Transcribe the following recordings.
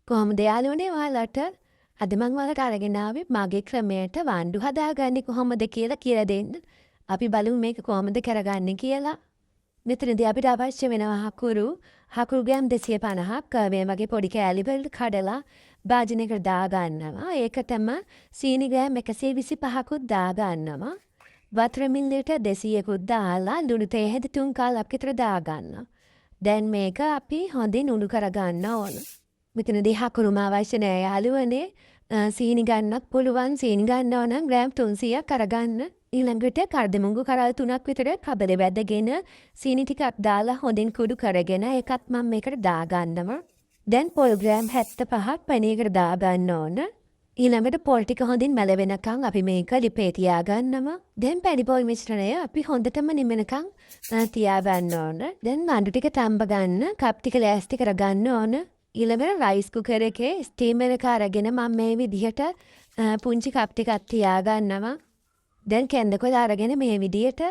කොහොමද යාළුවනේ ඔයාලට අද මම ඔයාලට අරගෙන ආවේ මගේ ක්‍රමයට වණ්ඩු හදාගන්නේ කොහොමද කියලා දෙන්න. අපි බලමු මේක කොහොමද කරගන්නේ කියලා. මෙතනදී අපිට අවශ්‍ය වෙනවා හකුරු ග්‍රෑම් 250ක් මේ වගේ පොඩි කෑලි වලට කඩලා භාජනයකට දාගන්නවා. ඒකටම සීනි ග්‍රෑම් 125කුත් දාගන්නවා. වතුර මිලිලීටර් 200කුත් දාලා ලුණු තේ හැඳ 3 කාලක් විතර දාගන්නවා. දැන් මේක අපි හොඳින් උණු කරගන්න ඕන. මෙතනදී හකුරුම අවශ්‍ය නෑ යාළුවනේ. සීනි ගන්නත් පුළුවන්. සීනි ගන්නවා නම් ග්‍රෑම් 300ක් අරගන්න. ඊළඟට කර්දමුංගු කරල් 3ක් විතර කබලේ වැදගෙන සීනි ටිකක් දාලා හොඳින් කුඩු කරගෙන ඒකත් මම මේකට දාගන්නවා. දැන් පොල් ග්‍රෑම් 75ක් පණියකට දාගන්න ඕන. ඊළඟට පොල් ටික හොඳින් මැල වෙනකන් අපි මේක ලිපේ තියාගන්නවා. දැන් පැණි පොල් මිශ්‍රණය අපි හොඳටම නිමනකන් තියාගන්න ඕන. දැන් වණ්ඩු ටික තඹ ගන්න කප් ටික ලෑස්ති කරගන්න ඕන. ඊළඟට රයිස් කුකර් එකේ ස්ටීමර් එක අරගෙන මම මේ විදිහට පුංචි කප් ටිකක් තියාගන්නවා. දැන් කැන්දකොල අරගෙන මේ විදිහට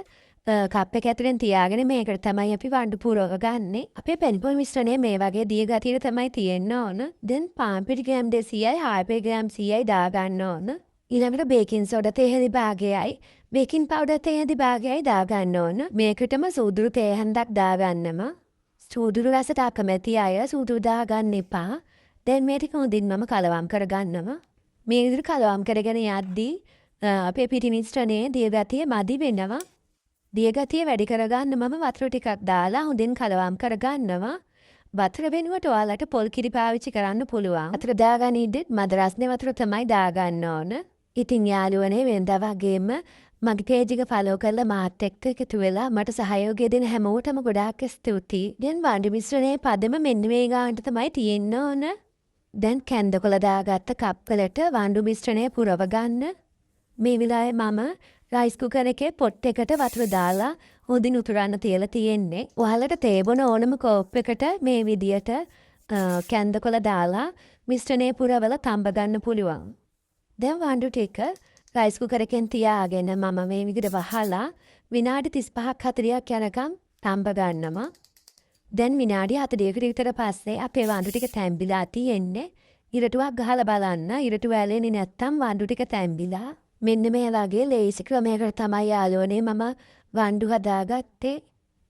කප් එක ඇතුලෙන් තියාගෙන මේකට තමයි අපි වණ්ඩු පුරව ගන්නෙ. අපේ පැණි පොල් මිශ්‍රණය මේ වගේ දිය ගතියට තමයි තියෙන්න ඕන. දැන් පාන් පිටි ග්‍රෑම් 200යි හාල්පේ ග්‍රෑම් 100යි දාගන්න ඕන. ඊළඟට බේකින් සෝඩා තේ හැඳි භාගයයි බේකින් පවුඩර් තේ හැඳි භාගයයි දාගන්න ඕන. මේකටම සූදුරු තේ හැඳක් දාගන්නවා. සූදුරු රසට අකමැති අය සූදුරු දාගන්න එපා. දැන් මේ ටික හොඳින් මම කලවම් කරගන්නවා. මේ විදිහට කලවම් කරගෙන යද්දී අපේ පිටි මිශ්‍රණයේ දිය ගතිය මදි වෙනවා. දිය ගතිය වැඩි කරගන්න මම වතුර ටිකක් දාලා හොඳින් කලවම් කරගන්නවා. වතුර වෙනුවට ඔයාලට පොල් කිරි පාවිච්චි කරන්න පුළුවන්. වතුර දාගනිද්දි මද රස්නේ වතුර තමයි දාගන්න ඕන. ඉතින් යාළුවනේ වෙනදා වගේම මගේ පේජ් එක ෆලෝ කරලා මාත් එක්ක එකතු වෙලා මට සහයෝගය දෙන හැමෝටම ගොඩාක් ස්තුතියි. දැන් වණ්ඩු මිශ්‍රණයේ පදම මෙන්න මේ ගානට තමයි තියෙන්න ඕන. දැන් කැන්දකොල දාගත්ත කප් වලට වණ්ඩු මිශ්‍රණය පුරව ගන්න. මේ වෙලාවේ මම රයිස් කුකර් එකේ පොට් එකට වතුර දාලා හොඳින් උතුරන්න තියලා තියෙන්නේ. ඔයාලට තේ බොන ඕනම කෝප් එකට මේ විදියට කැන්දකොල දාලා මිශ්‍රණය පුරවලා තඹ ගන්න පුළුවන්. දැන් වණ්ඩු ටික රයිස් කුකර් එකෙන් තියාගෙන මම මේ විදිහට වහලා විනාඩි 35ක් 40ක් යනකම් තඹ ගන්නවා. දැන් විනාඩි 40කට විතර පස්සේ අපේ වණ්ඩු ටික තැම්බිලා තියෙන්නේ. ඉරටුවක් ගහලා බලන්න. ඉරටුව ඇලෙන්නේ නැත්තම් වණ්ඩු ටික තැම්බිලා. මෙන්න මේ වගේ ලේසි ක්‍රමයකට තමයි යාළුවනේ මම වණ්ඩු හදාගත්තේ.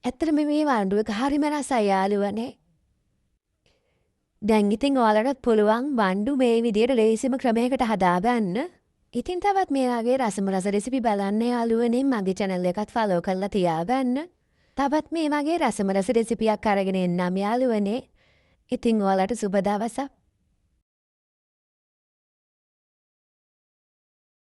ඇත්තටම මේ වණ්ඩු එක හරිම රසයි යාළුවනේ. දැන් ඉතින් ඔයාලට පුළුවන් වණ්ඩු මේ විදිහට ලේසිම ක්‍රමයකට හදාගන්න. ඉතින් තවත් මේ වගේ රසම රස රෙසිපි බලන්න යාළුවනේ මගේ channel එකත් follow කරලා තියාගන්න. තවත් මේ වගේ රසම රස රෙසිපියක් අරගෙන එන්නම් යාළුවනේ. ඉතින් ඔයාලට සුබ දවසක්.